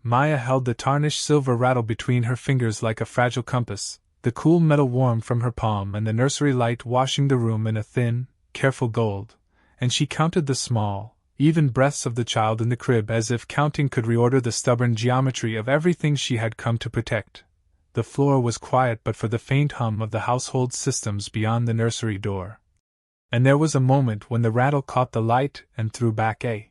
Maya held the tarnished silver rattle between her fingers like a fragile compass, the cool metal warm from her palm and the nursery light washing the room in a thin, careful gold, and she counted the small, even breaths of the child in the crib as if counting could reorder the stubborn geometry of everything she had come to protect. The floor was quiet but for the faint hum of the household systems beyond the nursery door. And there was a moment when the rattle caught the light and threw back a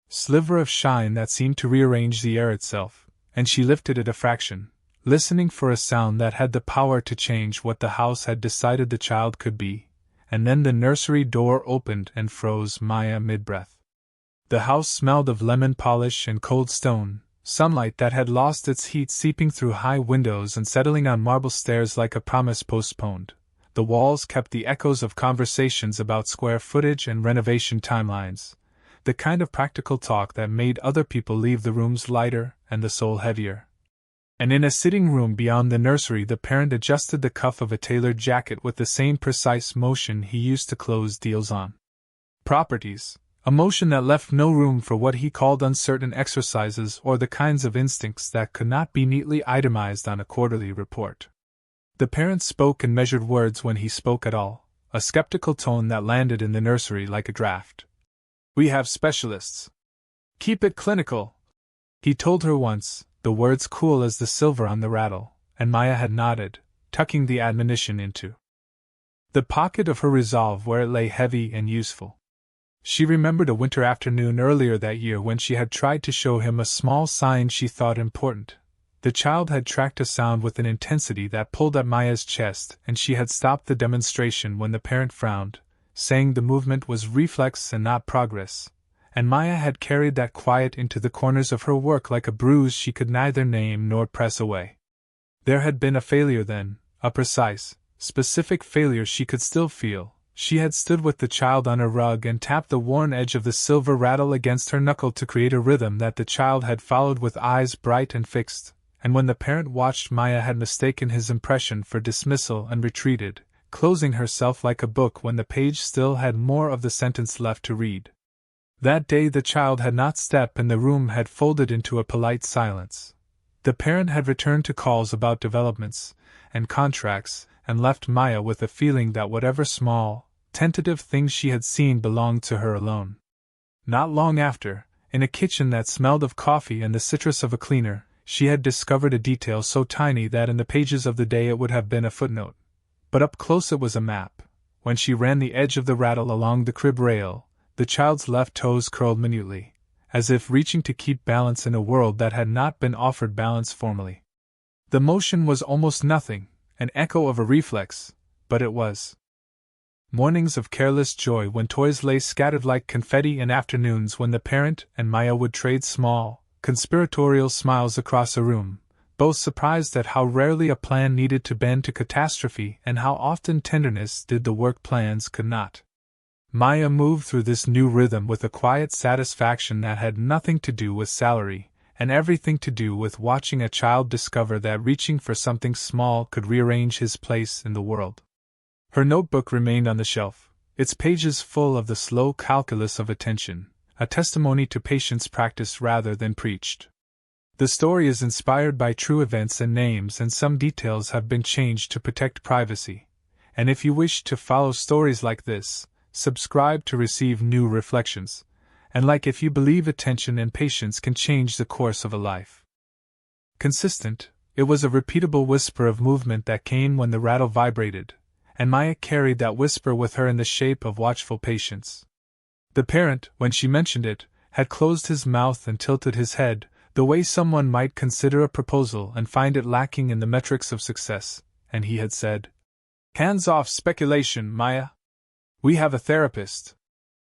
sliver of shine that seemed to rearrange the air itself, and she lifted it a fraction, listening for a sound that had the power to change what the house had decided the child could be, and then the nursery door opened and froze Maya mid-breath. The house smelled of lemon polish and cold stone, sunlight that had lost its heat seeping through high windows and settling on marble stairs like a promise postponed. The walls kept the echoes of conversations about square footage and renovation timelines, the kind of practical talk that made other people leave the rooms lighter and the soul heavier. And in a sitting room beyond the nursery, the parent adjusted the cuff of a tailored jacket with the same precise motion he used to close deals on properties, a motion that left no room for what he called uncertain exercises or the kinds of instincts that could not be neatly itemized on a quarterly report. The parent spoke in measured words when he spoke at all, a skeptical tone that landed in the nursery like a draft. "We have specialists. Keep it clinical," he told her once, the words cool as the silver on the rattle, and Maya had nodded, tucking the admonition into the pocket of her resolve where it lay heavy and useful. She remembered a winter afternoon earlier that year when she had tried to show him a small sign she thought important. The child had tracked a sound with an intensity that pulled at Maya's chest, and she had stopped the demonstration when the parent frowned, saying the movement was reflex and not progress, and Maya had carried that quiet into the corners of her work like a bruise she could neither name nor press away. There had been a failure then, a precise, specific failure she could still feel. She had stood with the child on a rug and tapped the worn edge of the silver rattle against her knuckle to create a rhythm that the child had followed with eyes bright and fixed, and when the parent watched, Maya had mistaken his impression for dismissal and retreated, closing herself like a book when the page still had more of the sentence left to read. That day the child had not stepped and the room had folded into a polite silence. The parent had returned to calls about developments and contracts and left Maya with a feeling that whatever small, tentative things she had seen belonged to her alone. Not long after, in a kitchen that smelled of coffee and the citrus of a cleaner, she had discovered a detail so tiny that in the pages of the day it would have been a footnote. But up close it was a map. When she ran the edge of the rattle along the crib rail, the child's left toes curled minutely, as if reaching to keep balance in a world that had not been offered balance formally. The motion was almost nothing, an echo of a reflex, but it was. Mornings of careless joy when toys lay scattered like confetti, and afternoons when the parent and Maya would trade small, conspiratorial smiles across a room, both surprised at how rarely a plan needed to bend to catastrophe and how often tenderness did the work plans could not. Maya moved through this new rhythm with a quiet satisfaction that had nothing to do with salary, and everything to do with watching a child discover that reaching for something small could rearrange his place in the world. Her notebook remained on the shelf, its pages full of the slow calculus of attention, a testimony to patience practiced rather than preached. The story is inspired by true events and names, and some details have been changed to protect privacy. And if you wish to follow stories like this, subscribe to receive new reflections. And like if you believe attention and patience can change the course of a life. Consistent, it was a repeatable whisper of movement that came when the rattle vibrated, and Maya carried that whisper with her in the shape of watchful patience. The parent, when she mentioned it, had closed his mouth and tilted his head, the way someone might consider a proposal and find it lacking in the metrics of success, and he had said, "Hands off speculation, Maya. We have a therapist."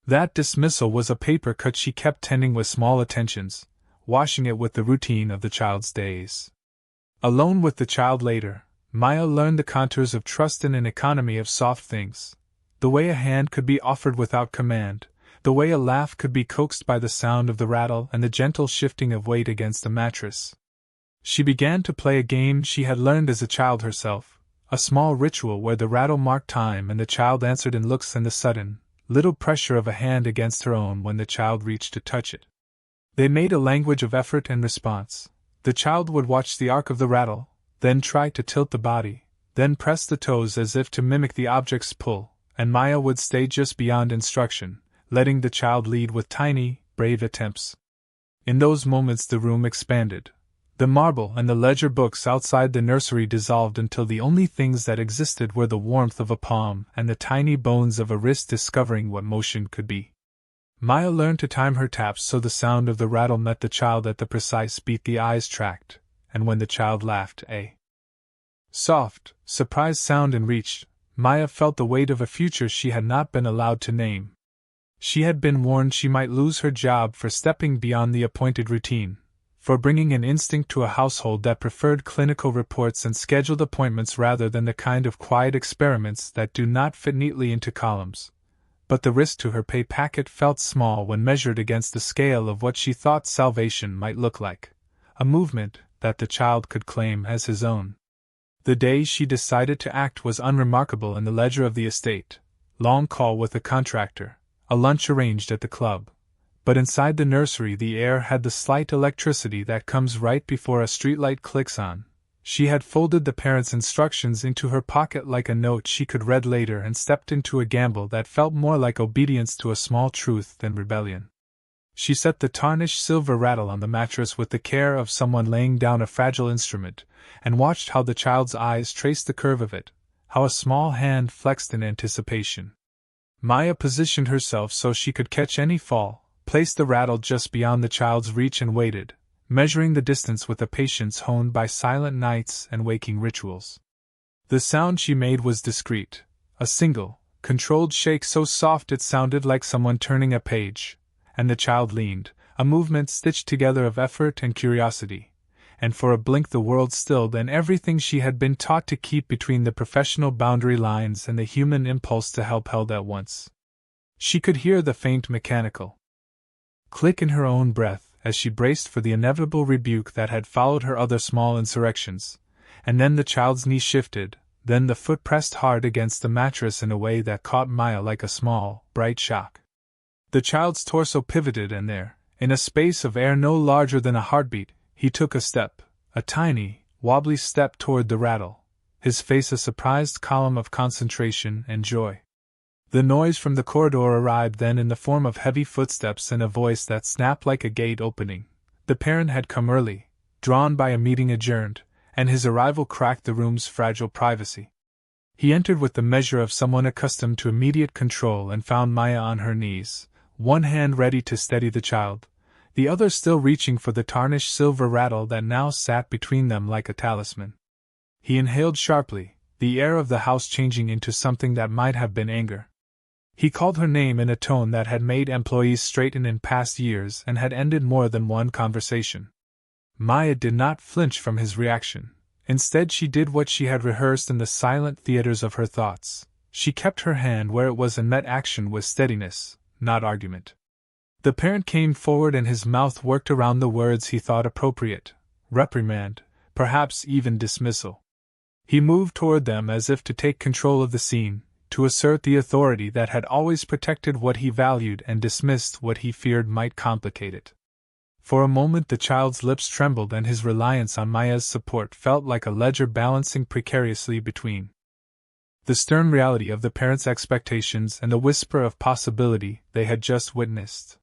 That dismissal was a paper cut she kept tending with small attentions, washing it with the routine of the child's days. Alone with the child later, Maya learned the contours of trust in an economy of soft things, the way a hand could be offered without command, the way a laugh could be coaxed by the sound of the rattle and the gentle shifting of weight against a mattress. She began to play a game she had learned as a child herself, a small ritual where the rattle marked time and the child answered in looks and the sudden, little pressure of a hand against her own when the child reached to touch it. They made a language of effort and response. The child would watch the arc of the rattle, then try to tilt the body, then press the toes as if to mimic the object's pull, and Maya would stay just beyond instruction, letting the child lead with tiny, brave attempts. In those moments the room expanded. The marble and the ledger books outside the nursery dissolved until the only things that existed were the warmth of a palm and the tiny bones of a wrist discovering what motion could be. Maya learned to time her taps so the sound of the rattle met the child at the precise beat the eyes tracked, and when the child laughed, a soft, surprised sound and reached, Maya felt the weight of a future she had not been allowed to name. She had been warned she might lose her job for stepping beyond the appointed routine, for bringing an instinct to a household that preferred clinical reports and scheduled appointments rather than the kind of quiet experiments that do not fit neatly into columns. But the risk to her pay packet felt small when measured against the scale of what she thought salvation might look like, a movement that the child could claim as his own. The day she decided to act was unremarkable in the ledger of the estate: long call with the contractor, a lunch arranged at the club. But inside the nursery the air had the slight electricity that comes right before a streetlight clicks on. She had folded the parents' instructions into her pocket like a note she could read later and stepped into a gamble that felt more like obedience to a small truth than rebellion. She set the tarnished silver rattle on the mattress with the care of someone laying down a fragile instrument, and watched how the child's eyes traced the curve of it, how a small hand flexed in anticipation. Maya positioned herself so she could catch any fall, placed the rattle just beyond the child's reach and waited, measuring the distance with a patience honed by silent nights and waking rituals. The sound she made was discreet, a single, controlled shake so soft it sounded like someone turning a page, and the child leaned, a movement stitched together of effort and curiosity, and for a blink the world stilled and everything she had been taught to keep between the professional boundary lines and the human impulse to help held at once. She could hear the faint mechanical click in her own breath as she braced for the inevitable rebuke that had followed her other small insurrections, and then the child's knee shifted, then the foot pressed hard against the mattress in a way that caught Maya like a small, bright shock. The child's torso pivoted and there, in a space of air no larger than a heartbeat, he took a step, a tiny, wobbly step toward the rattle, his face a surprised column of concentration and joy. The noise from the corridor arrived then in the form of heavy footsteps and a voice that snapped like a gate opening. The parent had come early, drawn by a meeting adjourned, and his arrival cracked the room's fragile privacy. He entered with the measure of someone accustomed to immediate control and found Maya on her knees, one hand ready to steady the child, the other still reaching for the tarnished silver rattle that now sat between them like a talisman. He inhaled sharply, the air of the house changing into something that might have been anger. He called her name in a tone that had made employees straighten in past years and had ended more than one conversation. Maya did not flinch from his reaction. Instead, she did what she had rehearsed in the silent theaters of her thoughts. She kept her hand where it was and met action with steadiness, not argument. The parent came forward and his mouth worked around the words he thought appropriate: reprimand, perhaps even dismissal. He moved toward them as if to take control of the scene, to assert the authority that had always protected what he valued and dismissed what he feared might complicate it. For a moment the child's lips trembled and his reliance on Maya's support felt like a ledger balancing precariously between the stern reality of the parents' expectations and the whisper of possibility they had just witnessed.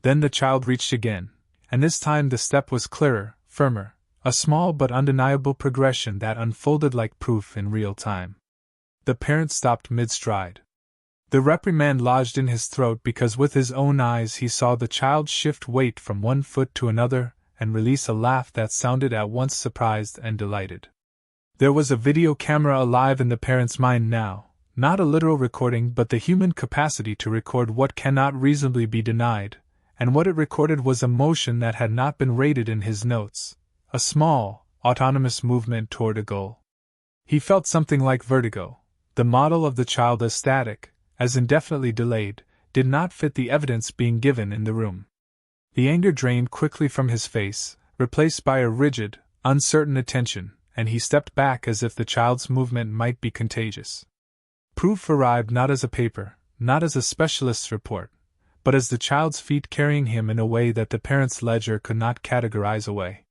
Then the child reached again, and this time the step was clearer, firmer, a small but undeniable progression that unfolded like proof in real time. The parent stopped mid-stride. The reprimand lodged in his throat because with his own eyes he saw the child shift weight from one foot to another and release a laugh that sounded at once surprised and delighted. There was a video camera alive in the parent's mind now, not a literal recording but the human capacity to record what cannot reasonably be denied, and what it recorded was a motion that had not been rated in his notes, a small, autonomous movement toward a goal. He felt something like vertigo. The model of the child as static, as indefinitely delayed, did not fit the evidence being given in the room. The anger drained quickly from his face, replaced by a rigid, uncertain attention, and he stepped back as if the child's movement might be contagious. Proof arrived not as a paper, not as a specialist's report, but as the child's feet carrying him in a way that the parent's ledger could not categorize away.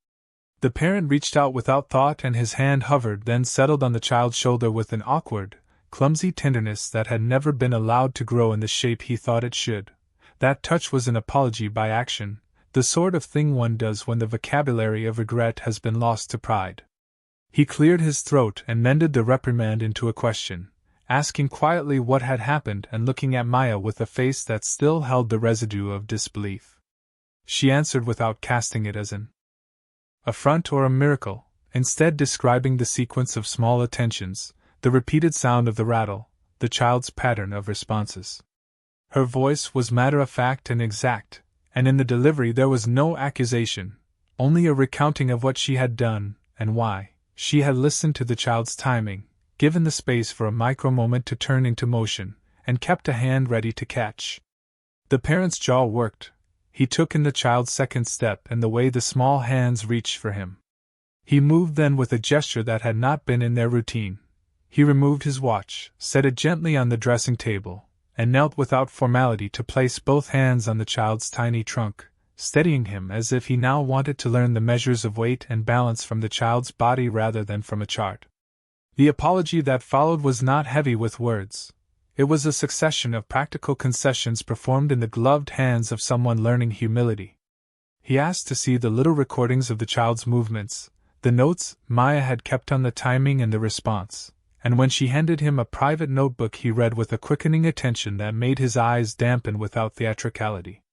The parent reached out without thought and his hand hovered, then settled on the child's shoulder with an awkward, clumsy tenderness that had never been allowed to grow in the shape he thought it should. That touch was an apology by action, the sort of thing one does when the vocabulary of regret has been lost to pride. He cleared his throat and mended the reprimand into a question, asking quietly what had happened and looking at Maya with a face that still held the residue of disbelief. She answered without casting it as an affront or a miracle, instead describing the sequence of small attentions, the repeated sound of the rattle, the child's pattern of responses. Her voice was matter-of-fact and exact, and in the delivery there was no accusation, only a recounting of what she had done and why. She had listened to the child's timing, given the space for a micro-moment to turn into motion, and kept a hand ready to catch. The parent's jaw worked. He took in the child's second step and the way the small hands reached for him. He moved then with a gesture that had not been in their routine. He removed his watch, set it gently on the dressing table, and knelt without formality to place both hands on the child's tiny trunk, steadying him as if he now wanted to learn the measures of weight and balance from the child's body rather than from a chart. The apology that followed was not heavy with words. It was a succession of practical concessions performed in the gloved hands of someone learning humility. He asked to see the little recordings of the child's movements, the notes Maya had kept on the timing and the response, and when she handed him a private notebook he read with a quickening attention that made his eyes dampen without theatricality.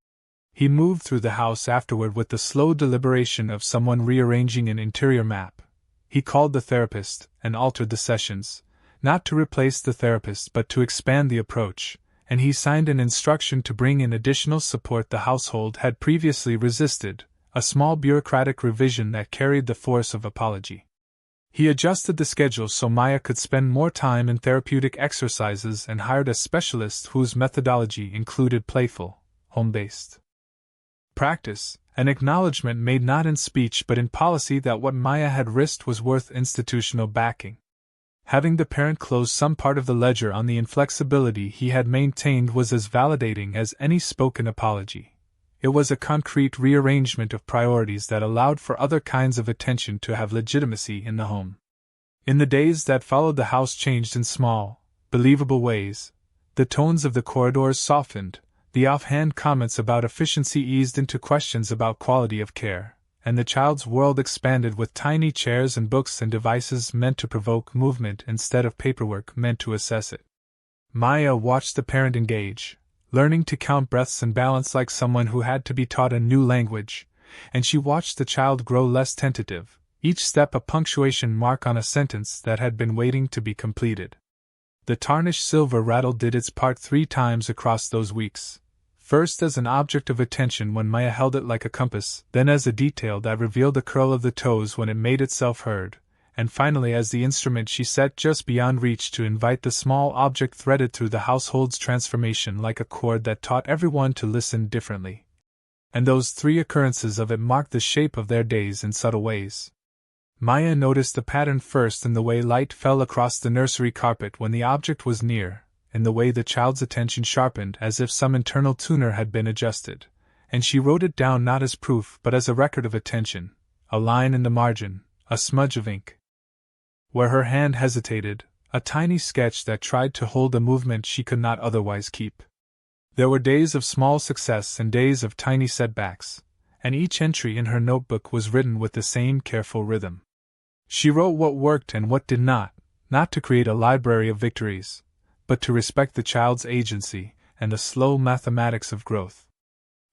He moved through the house afterward with the slow deliberation of someone rearranging an interior map. He called the therapist and altered the sessions, not to replace the therapist but to expand the approach, and he signed an instruction to bring in additional support the household had previously resisted, a small bureaucratic revision that carried the force of apology. He adjusted the schedule so Maya could spend more time in therapeutic exercises and hired a specialist whose methodology included playful, home-based practice, an acknowledgement made not in speech but in policy that what Maya had risked was worth institutional backing. Having the parent close some part of the ledger on the inflexibility he had maintained was as validating as any spoken apology. It was a concrete rearrangement of priorities that allowed for other kinds of attention to have legitimacy in the home. In the days that followed, the house changed in small, believable ways. The tones of the corridors softened, the offhand comments about efficiency eased into questions about quality of care, and the child's world expanded with tiny chairs and books and devices meant to provoke movement instead of paperwork meant to assess it. Maya watched the parent engage, learning to count breaths and balance like someone who had to be taught a new language, and she watched the child grow less tentative, each step a punctuation mark on a sentence that had been waiting to be completed. The tarnished silver rattle did its part 3 times across those weeks. First as an object of attention when Maya held it like a compass, then as a detail that revealed the curl of the toes when it made itself heard, and finally as the instrument she set just beyond reach to invite the small object threaded through the household's transformation like a chord that taught everyone to listen differently. And those 3 occurrences of it marked the shape of their days in subtle ways. Maya noticed the pattern first in the way light fell across the nursery carpet when the object was near, in the way the child's attention sharpened as if some internal tuner had been adjusted, and she wrote it down not as proof but as a record of attention, a line in the margin, a smudge of ink. Where her hand hesitated, a tiny sketch that tried to hold a movement she could not otherwise keep. There were days of small success and days of tiny setbacks, and each entry in her notebook was written with the same careful rhythm. She wrote what worked and what did not to create a library of victories, but to respect the child's agency and the slow mathematics of growth.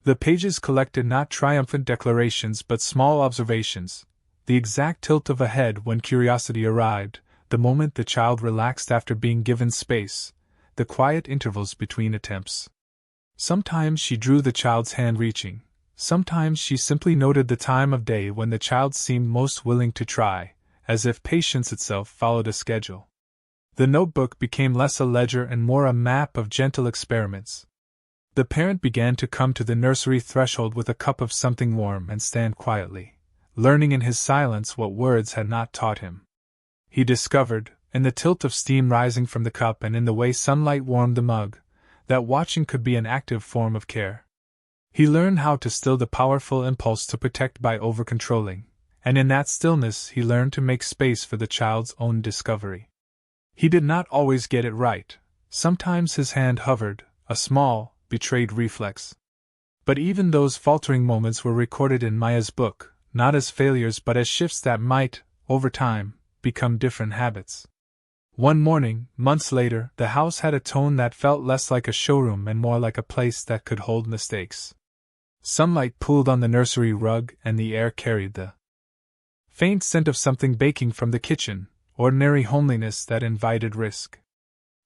The pages collected not triumphant declarations but small observations, the exact tilt of a head when curiosity arrived, the moment the child relaxed after being given space, the quiet intervals between attempts. Sometimes she drew the child's hand reaching, sometimes she simply noted the time of day when the child seemed most willing to try, as if patience itself followed a schedule. The notebook became less a ledger and more a map of gentle experiments. The parent began to come to the nursery threshold with a cup of something warm and stand quietly, learning in his silence what words had not taught him. He discovered, in the tilt of steam rising from the cup and in the way sunlight warmed the mug, that watching could be an active form of care. He learned how to still the powerful impulse to protect by over-controlling, and in that stillness he learned to make space for the child's own discovery. He did not always get it right. Sometimes his hand hovered, a small, betrayed reflex. But even those faltering moments were recorded in Maya's book, not as failures but as shifts that might, over time, become different habits. One morning, months later, the house had a tone that felt less like a showroom and more like a place that could hold mistakes. Sunlight pooled on the nursery rug and the air carried the faint scent of something baking from the kitchen, ordinary homeliness that invited risk.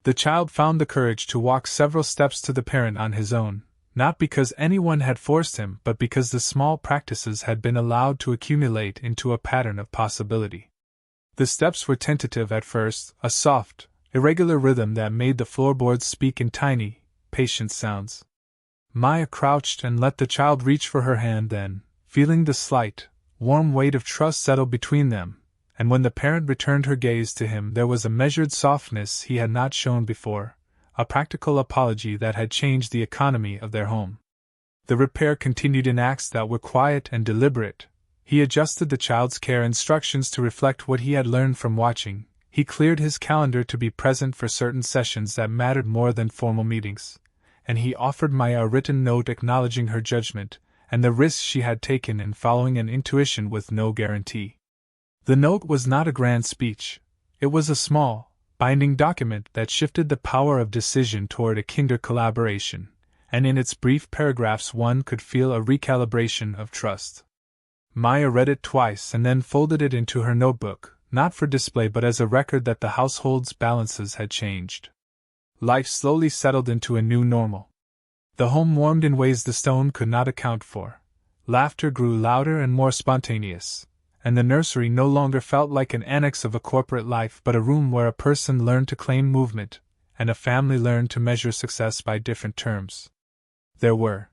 The child found the courage to walk several steps to the parent on his own, not because anyone had forced him but because the small practices had been allowed to accumulate into a pattern of possibility. The steps were tentative at first, a soft, irregular rhythm that made the floorboards speak in tiny, patient sounds. Maya crouched and let the child reach for her hand, then, feeling the slight, warm weight of trust settle between them, and when the parent returned her gaze to him there was a measured softness he had not shown before, a practical apology that had changed the economy of their home. The repair continued in acts that were quiet and deliberate. He adjusted the child's care instructions to reflect what he had learned from watching. He cleared his calendar to be present for certain sessions that mattered more than formal meetings, and he offered Maya a written note acknowledging her judgment and the risks she had taken in following an intuition with no guarantee. The note was not a grand speech. It was a small, binding document that shifted the power of decision toward a kinder collaboration, and in its brief paragraphs one could feel a recalibration of trust. Maya read it twice and then folded it into her notebook, not for display but as a record that the household's balances had changed. Life slowly settled into a new normal. The home warmed in ways the stone could not account for. Laughter grew louder and more spontaneous, and the nursery no longer felt like an annex of a corporate life but a room where a person learned to claim movement, and a family learned to measure success by different terms. There were